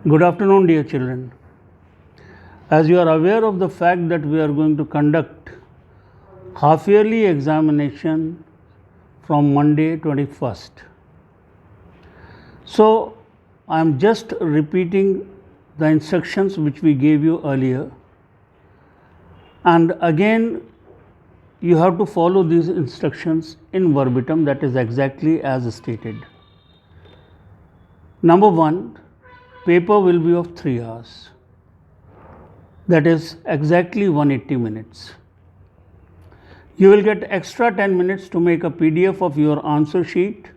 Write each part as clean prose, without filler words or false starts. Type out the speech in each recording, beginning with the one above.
Good afternoon, dear children. As you are aware of the fact that we are going to conduct half-yearly examination from Monday 21st. So, I am just repeating the instructions which we gave you earlier, and again you have to follow these instructions in verbatim, that is exactly as stated. Number 1, paper will be of 3 hours, that is exactly 180 minutes. You will get extra 10 minutes to make a PDF of your answer sheet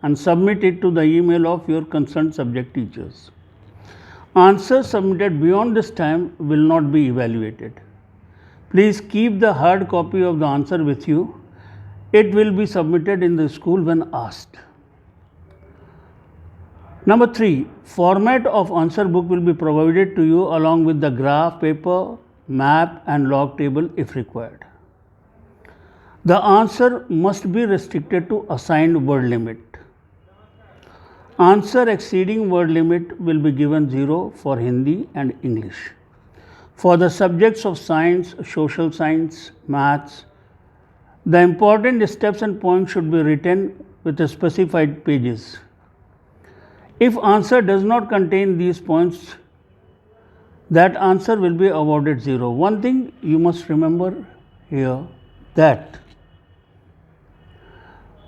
and submit it to the email of your concerned subject teachers. Answers submitted beyond this time will not be evaluated. Please keep the hard copy of the answer with you. It will be submitted in the school when asked. Number 3, format of answer book will be provided to you along with the graph paper, map and log table if required. The answer must be restricted to assigned word limit. Answer exceeding word limit will be given 0 for Hindi and English. For the subjects of science, social science, maths, the important steps and points should be written with the specified pages. If answer does not contain these points, that answer will be awarded 0. One thing you must remember here, that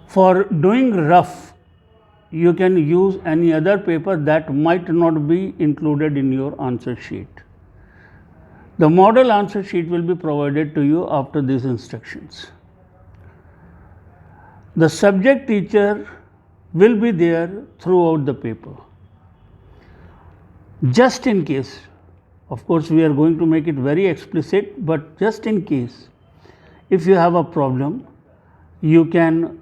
for doing rough, you can use any other paper that might not be included in your answer sheet. The model answer sheet will be provided to you after these instructions. The subject teacher will be there throughout the paper. Just in case, of course we are going to make it very explicit, but just in case, if you have a problem, you can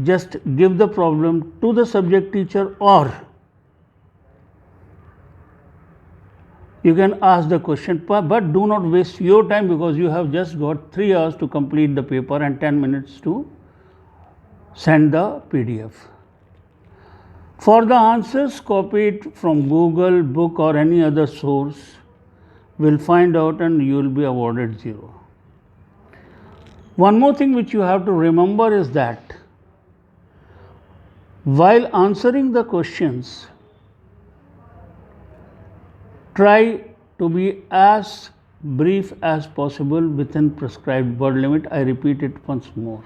just give the problem to the subject teacher, or you can ask the question, but do not waste your time, because you have just got 3 hours to complete the paper and 10 minutes to send the PDF. For the answers copied from Google, book or any other source, will find out and you will be awarded 0. One more thing which you have to remember is that while answering the questions, try to be as brief as possible within prescribed word limit. I repeat it once more.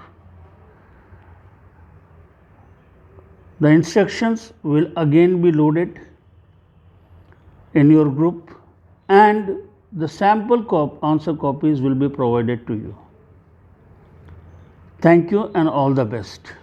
The instructions will again be loaded in your group, and the sample answer copies will be provided to you. Thank you and all the best.